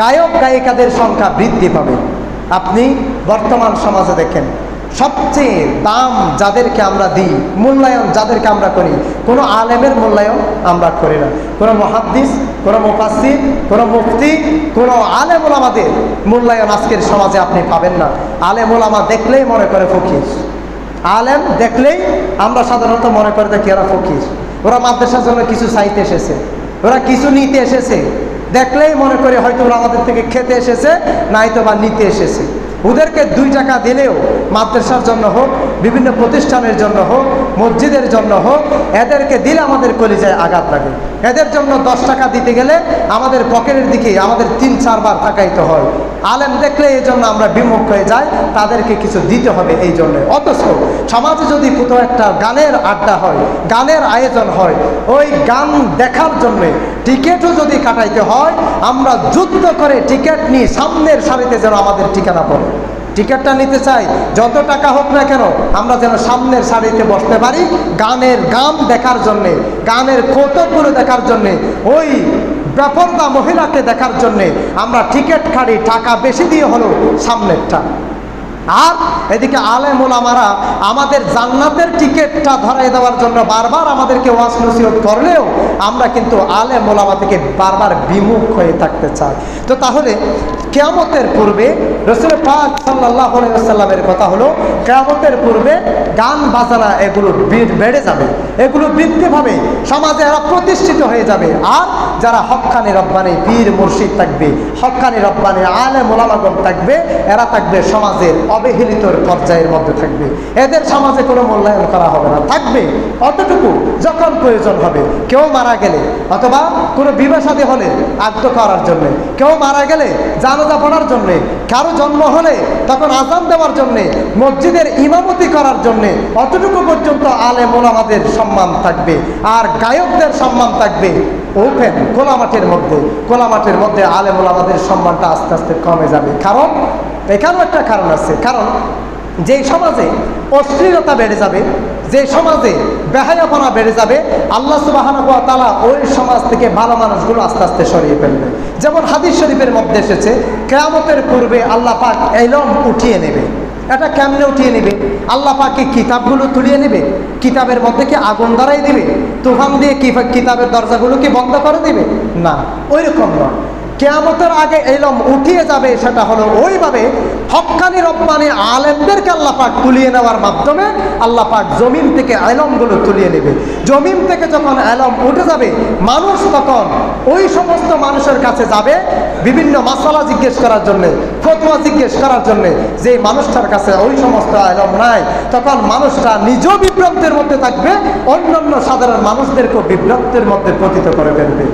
গায়ক গায়িকাদের সংখ্যা বৃদ্ধি পাবে। আপনি বর্তমান সমাজে দেখেন, সবচেয়ে দাম যাদেরকে আমরা দিই, মূল্যায়ন যাদেরকে আমরা করি, কোনো আলেমের মূল্যায়ন আমরা করি না। কোনো মুহাদ্দিস, কোনো মুফাসসির, কোনো মুফতি, কোনো আলেম ওলামাদের মূল্যায়ন আজকের সমাজে আপনি পাবেন না। আলেম ওলামা দেখলেই মনে করে ফকির, আলেম দেখলেই আমরা সাধারণত মনে করে দেখি ওরা ফকির, ওরা মাদ্রাসার জন্য কিছু চাইতে এসেছে, ওরা কিছু নিতে এসেছে, দেখলেই মনে করে হয়তো ওরা আমাদের থেকে খেতে এসেছে, নয়তো বা নিতে এসেছে। ওদেরকে 2 টাকা দিলেও মাদ্রাসার জন্য হোক, বিভিন্ন প্রতিষ্ঠানের জন্য হোক, মসজিদের জন্য হোক, এদেরকে দিলে আমাদের কলিজায় আঘাত লাগে। এদের জন্য 10 টাকা দিতে গেলে আমাদের পকেটের দিকে আমাদের 3-4 বার তাকাইতে হয়। আলেম দেখলে এই জন্য আমরা বিমুখ হয়ে যাই, তাদেরকে কিছু দিতে হবে এই জন্য। অথচ সমাজে যদি কোথাও একটা গানের আড্ডা হয়, গানের আয়োজন হয়, ওই গান দেখার জন্যে টিকিটও যদি কাটাইতে হয়, আমরা যুদ্ধ করে টিকিট নিয়ে সামনের সারিতে যেন আমাদের ঠিকানা পড়ে। টিকিটটা নিতে চাই, যত টাকা হোক না কেন, আমরা যেন সামনের সারিতে বসতে পারি গানের গান দেখার জন্যে, গানের কৌতুকগুলো দেখার জন্যে, ওই বেপরদা মহিলাকে দেখার জন্যে আমরা টিকিট কাটি, টাকা বেশি দিয়ে হলো সামনেরটা। আর এদিকে আলেম ওলামারা আমাদের জান্নাতের টিকিটটা ধরাই দেওয়ার জন্য বারবার আমাদেরকে ওয়াজ নসিহত করলেও আমরা কিন্তু আলেম ওলামা থেকে বারবার বিমুখ হয়ে থাকতে চাই। তো তাহলে কিয়ামতের পূর্বে রাসূল পাক সাল্লাল্লাহু আলাইহি ওয়াসাল্লামের কথা হলো, কিয়ামতের পূর্বে গান বাজনা এগুলো বেড়ে যাবে, এগুলো বৃদ্ধি পাবে, সমাজে এরা প্রতিষ্ঠিত হয়ে যাবে। আর যারা হক্কানি রব্বানি পীর মুর্শিদ থাকবে, হক্কানি রব্বানি আলেম ওলামাগণ থাকবে, এরা থাকবে সমাজের অবহেলিত পর্যায়ের মধ্যে থাকবে। এদের সমাজে কোনো মূল্যায়ন করা হবে না, থাকবে অতটুকু যখন প্রয়োজন হবে। কেউ মারা গেলে অথবা কোনো বিবাহ শাদী হলে আদ্য করার জন্যে, কেউ মারা গেলে জানাজা পড়ার জন্যে, কারো জন্ম হলে তখন আজান দেওয়ার জন্যে, মসজিদের ইমামতি করার জন্যে, অতটুকু পর্যন্ত আলেম ওলামাদের সম্মান থাকবে। আর গায়কদের সম্মান থাকবে ওপেন খোলা মাঠের মধ্যে। খোলা মাঠের মধ্যে আলেম ওলামাদের সম্মানটা আস্তে আস্তে কমে যাবে। কারণ এখানেও একটা কারণ আছে, কারণ যেই সমাজে অশ্লীলতা বেড়ে যাবে, যে সমাজে বেহায়াপনা বেড়ে যাবে, আল্লাহ সুবহানাহু ওয়া তাআলা ওই সমাজ থেকে ভালো মানুষগুলো আস্তে আস্তে সরিয়ে ফেলবে। যেমন হাদিস শরীফের মধ্যে এসেছে, কিয়ামতের পূর্বে আল্লাহ পাক ইলম উঠিয়ে নেবে। এটা কেমনে উঠিয়ে নেবে? আল্লাহ পাক কি কিতাবগুলো তুলিয়ে নেবে? কিতাবের মধ্যে কি আগুন ধরাই দিবে? তুফান দিয়ে কি কিতাবের দরজাগুলো কি বন্ধ করে দিবে? না, ওই রকম নয়। কিয়ামতের আগে ইলম উঠিয়ে যাবে, সেটা হলো ওইভাবে হক্কানি রব্বানি আলেমদেরকে আল্লাহ পাক তুলিয়ে নেওয়ার মাধ্যমে আল্লাহ পাক জমিন থেকে ইলমগুলো তুলিয়ে নেবে। জমিন থেকে যখন ইলম উঠে যাবে, মানুষ তখন ওই সমস্ত মানুষের কাছে যাবে বিভিন্ন মাসালা জিজ্ঞেস করার জন্যে, ফতোয়া জিজ্ঞেস করার জন্যে। যে মানুষটার কাছে ওই সমস্ত ইলম নাই, তখন মানুষটা নিজেও বিভ্রান্তের মধ্যে থাকবে, অন্যান্য সাধারণ মানুষদেরকেও বিভ্রান্তের মধ্যে পতিত করে ফেলবে।